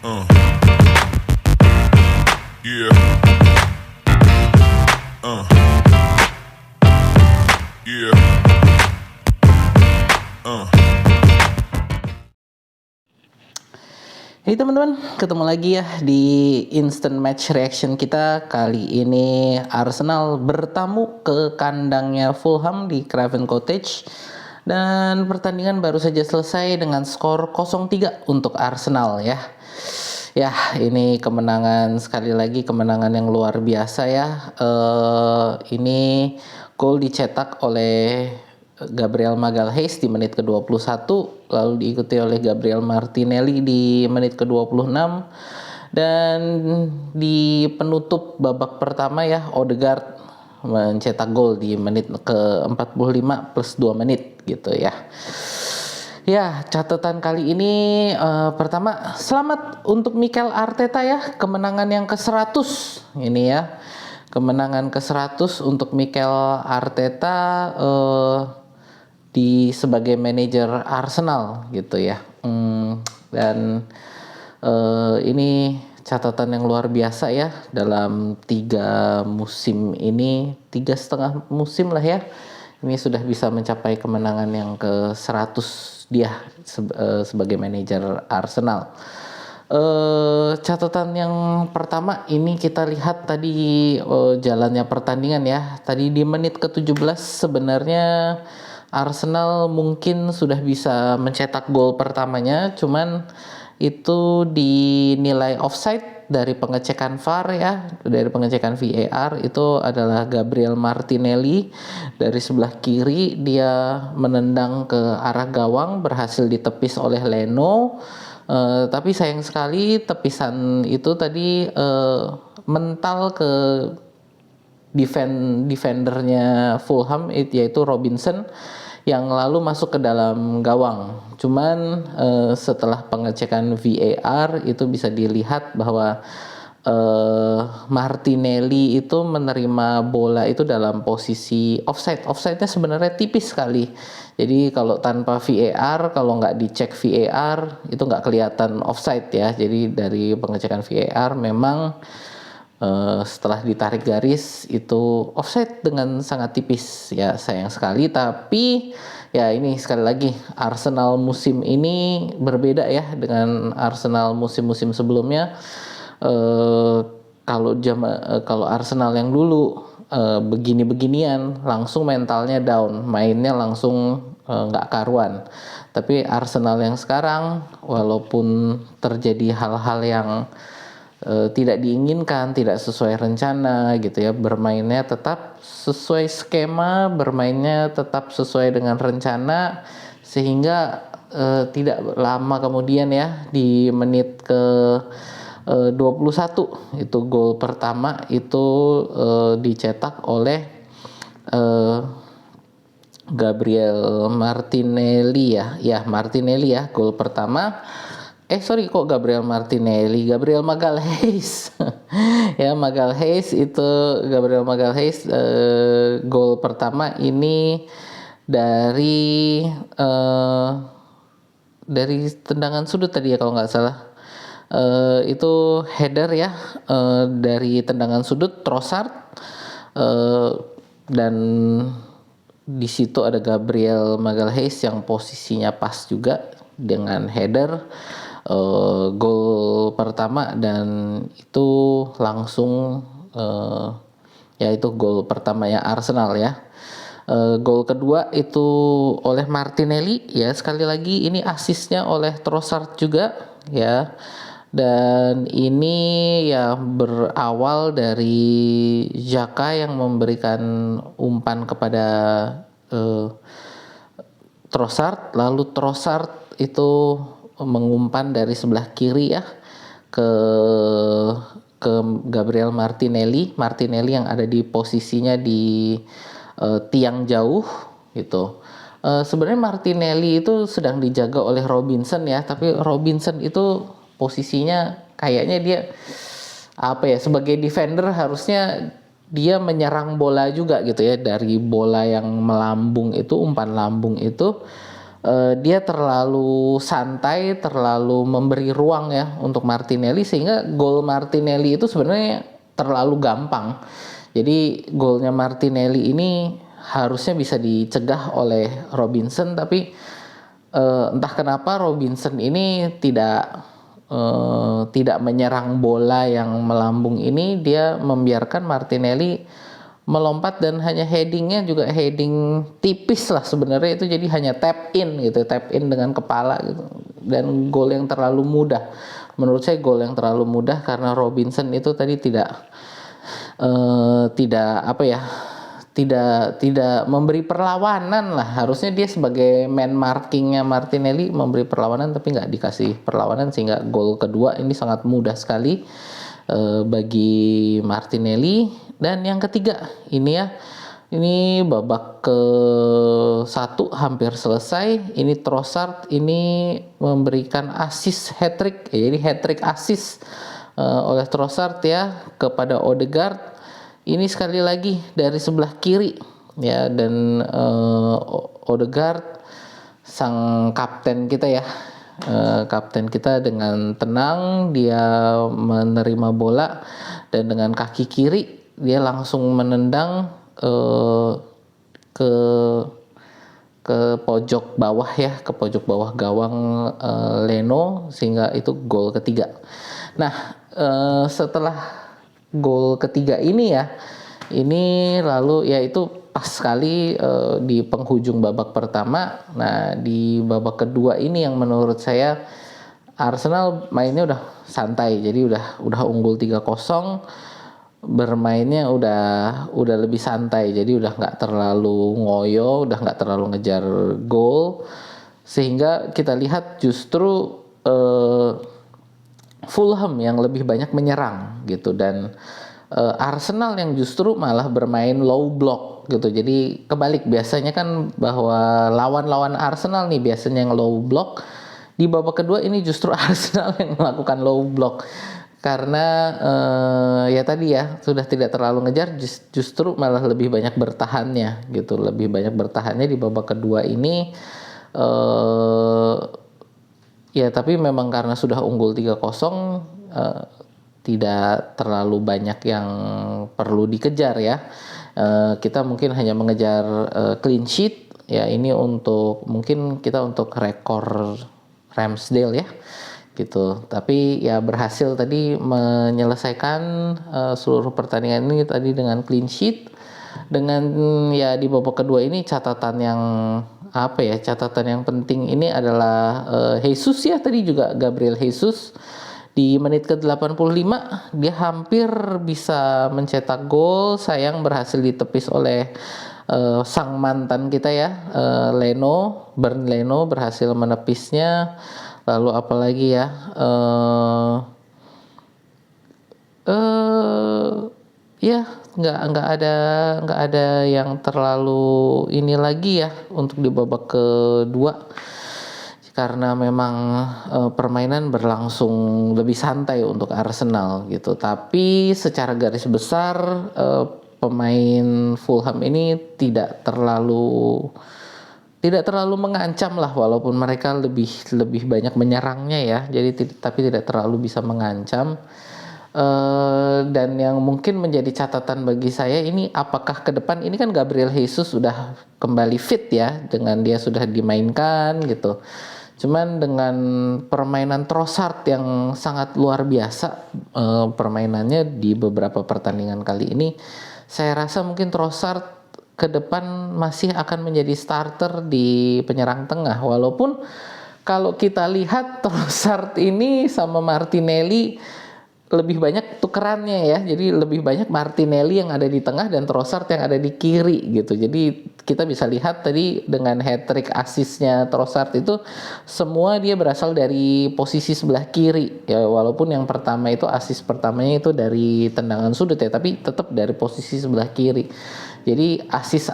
Uh, yeah. Uh, yeah. Uh. Hey teman-teman, ketemu lagi ya di instant match reaction kita. Kali ini Arsenal bertamu ke kandangnya Fulham di Craven Cottage. Dan pertandingan baru saja selesai dengan skor 0-3 untuk Arsenal ya. Ya, ini kemenangan, sekali lagi kemenangan yang luar biasa ya. Ini gol dicetak oleh Gabriel Magalhaes di menit ke-21, lalu diikuti oleh Gabriel Martinelli di menit ke-26, dan di penutup babak pertama ya Odegaard mencetak gol di menit ke-45 plus 2 menit gitu ya. Ya, catatan kali ini pertama, selamat untuk Mikel Arteta ya, kemenangan yang ke-100 ini ya. Kemenangan ke-100 untuk Mikel Arteta sebagai manajer Arsenal gitu ya. Dan ini catatan yang luar biasa ya, dalam 3 musim ini, 3,5 musim lah ya. Ini sudah bisa mencapai kemenangan yang ke-100 dia sebagai manajer Arsenal. Catatan yang pertama ini kita lihat tadi jalannya pertandingan ya. Tadi di menit ke-17 sebenarnya Arsenal mungkin sudah bisa mencetak gol pertamanya, cuman itu dinilai offside dari pengecekan VAR ya, dari pengecekan VAR. Itu adalah Gabriel Martinelli dari sebelah kiri, dia menendang ke arah gawang, berhasil ditepis oleh Leno. Tapi sayang sekali tepisan itu tadi mental ke defendernya Fulham, yaitu Robinson, yang lalu masuk ke dalam gawang. Cuman setelah pengecekan VAR itu bisa dilihat bahwa Martinelli itu menerima bola itu dalam posisi offside. Offside-nya sebenarnya tipis sekali. Jadi kalau tanpa VAR, kalau nggak dicek VAR itu nggak kelihatan offside ya. Jadi dari pengecekan VAR memang setelah ditarik garis itu offside dengan sangat tipis ya, sayang sekali. Tapi ya ini sekali lagi Arsenal musim ini berbeda ya dengan Arsenal musim-musim sebelumnya. Kalau Arsenal yang dulu begini-beginian langsung mentalnya down, mainnya langsung nggak karuan. Tapi Arsenal yang sekarang walaupun terjadi hal-hal yang tidak diinginkan, tidak sesuai rencana gitu ya, bermainnya tetap sesuai skema, bermainnya tetap sesuai dengan rencana, sehingga tidak lama kemudian ya di menit ke 21 itu gol pertama itu dicetak oleh Gabriel Martinelli ya Martinelli ya, gol pertama. Kok Gabriel Martinelli, Gabriel Magalhaes. Ya, Magalhaes itu, Gabriel Magalhaes gol pertama ini dari tendangan sudut tadi ya kalau nggak salah. Itu header ya, dari tendangan sudut Trossard, dan di situ ada Gabriel Magalhaes yang posisinya pas juga dengan header gol pertama, dan itu langsung ya itu gol pertamanya Arsenal ya. Gol kedua itu oleh Martinelli ya, sekali lagi ini asisnya oleh Trossard juga ya. Dan ini ya berawal dari Xhaka yang memberikan umpan kepada Trossard, lalu Trossard itu mengumpan dari sebelah kiri ya ke Gabriel Martinelli yang ada di posisinya di tiang jauh gitu. Sebenarnya Martinelli itu sedang dijaga oleh Robinson ya, tapi Robinson itu posisinya kayaknya dia sebagai defender harusnya dia menyerang bola juga gitu ya, dari bola yang melambung itu, umpan lambung itu dia terlalu santai, terlalu memberi ruang ya untuk Martinelli, sehingga gol Martinelli itu sebenarnya terlalu gampang. Jadi golnya Martinelli ini harusnya bisa dicegah oleh Robinson, tapi entah kenapa Robinson ini tidak menyerang bola yang melambung ini, dia membiarkan Martinelli melompat dan hanya headingnya juga heading tipis lah sebenarnya, itu jadi hanya tap in gitu, tap in dengan kepala gitu, dan gol yang terlalu mudah. Menurut saya gol yang terlalu mudah karena Robinson itu tadi tidak apa ya, tidak memberi perlawanan lah. Harusnya dia sebagai man markingnya Martinelli memberi perlawanan, tapi nggak dikasih perlawanan, sehingga gol kedua ini sangat mudah sekali bagi Martinelli. Dan yang ketiga ini ya, ini babak ke 1 hampir selesai. Ini Trossard ini memberikan assist hat-trick, jadi hat-trick assist oleh Trossard ya kepada Odegaard. Ini sekali lagi dari sebelah kiri ya, dan Odegaard sang kapten kita ya, kapten kita dengan tenang dia menerima bola dan dengan kaki kiri dia langsung menendang ke pojok bawah ya, ke pojok bawah gawang Leno, sehingga itu gol ketiga. Nah, setelah gol ketiga ini ya, ini lalu ya itu pas sekali di penghujung babak pertama. Nah, di babak kedua ini yang menurut saya Arsenal mainnya udah santai, jadi udah unggul 3-0, bermainnya udah lebih santai, jadi udah nggak terlalu ngoyo, udah nggak terlalu ngejar gol, sehingga kita lihat justru Fulham yang lebih banyak menyerang gitu, dan Arsenal yang justru malah bermain low block gitu. Jadi kebalik, biasanya kan bahwa lawan-lawan Arsenal nih biasanya yang low block, di babak kedua ini justru Arsenal yang melakukan low block. Karena ya tadi ya sudah tidak terlalu ngejar, justru malah lebih banyak bertahannya gitu, lebih banyak bertahannya di babak kedua ini. Ya tapi memang karena sudah unggul 3-0, tidak terlalu banyak yang perlu dikejar ya. Kita mungkin hanya mengejar clean sheet ya, ini untuk mungkin kita untuk rekor Ramsdale ya gitu. Tapi ya berhasil tadi menyelesaikan seluruh pertandingan ini tadi dengan clean sheet. Dengan ya di babak kedua ini catatan yang penting ini adalah Jesus ya, tadi juga Gabriel Jesus di menit ke-85 dia hampir bisa mencetak gol, sayang berhasil ditepis oleh sang mantan kita ya, Bernd Leno berhasil menepisnya. Lalu apalagi ya, ya nggak ada yang terlalu ini lagi ya untuk di babak kedua, karena memang permainan berlangsung lebih santai untuk Arsenal gitu. Tapi secara garis besar pemain Fulham ini tidak terlalu mengancam lah, walaupun mereka lebih banyak menyerangnya ya. Jadi tapi tidak terlalu bisa mengancam. Dan yang mungkin menjadi catatan bagi saya ini, apakah ke depan ini kan Gabriel Jesus sudah kembali fit ya, dengan dia sudah dimainkan gitu. Cuman dengan permainan Trossard yang sangat luar biasa permainannya di beberapa pertandingan kali ini, saya rasa mungkin Trossard ke depan masih akan menjadi starter di penyerang tengah. Walaupun kalau kita lihat Trossard ini sama Martinelli lebih banyak tukerannya ya, jadi lebih banyak Martinelli yang ada di tengah dan Trossard yang ada di kiri gitu. Jadi kita bisa lihat tadi dengan hat-trick assist-nya Trossard itu semua dia berasal dari posisi sebelah kiri ya, walaupun yang pertama itu assist pertamanya itu dari tendangan sudut ya, tapi tetap dari posisi sebelah kiri. Jadi assist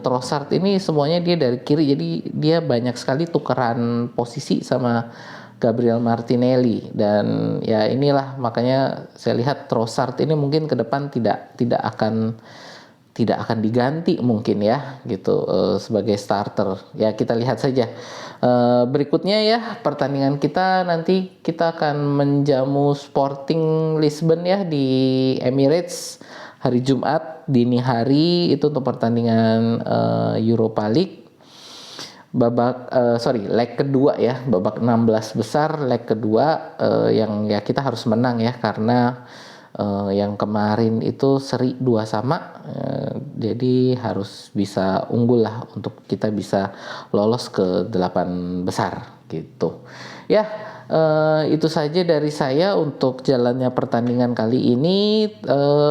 Trossard ini semuanya dia dari kiri, jadi dia banyak sekali tukeran posisi sama Gabriel Martinelli. Dan ya inilah makanya saya lihat Trossard ini mungkin ke depan tidak akan tidak akan diganti mungkin ya gitu sebagai starter. Ya kita lihat saja. Berikutnya ya pertandingan kita nanti kita akan menjamu Sporting Lisbon ya di Emirates hari Jumat dini hari itu untuk pertandingan Europa League. Leg kedua ya, babak 16 besar leg kedua yang ya kita harus menang ya karena yang kemarin itu seri 2-2, jadi harus bisa unggul lah untuk kita bisa lolos ke 8 besar gitu. Ya, itu saja dari saya untuk jalannya pertandingan kali ini.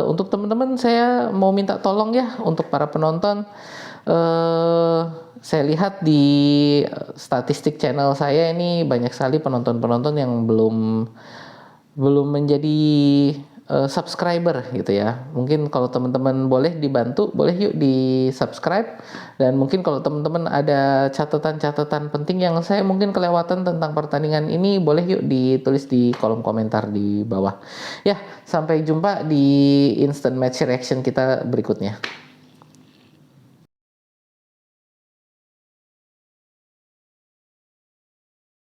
Untuk teman-teman saya mau minta tolong ya untuk para penonton. Saya lihat di statistik channel saya ini banyak sekali penonton-penonton yang belum menjadi subscriber gitu ya. Mungkin kalau teman-teman boleh dibantu, boleh yuk di subscribe. Dan mungkin kalau teman-teman ada catatan-catatan penting yang saya mungkin kelewatan tentang pertandingan ini, boleh yuk ditulis di kolom komentar di bawah. Ya, sampai jumpa di instant match reaction kita berikutnya.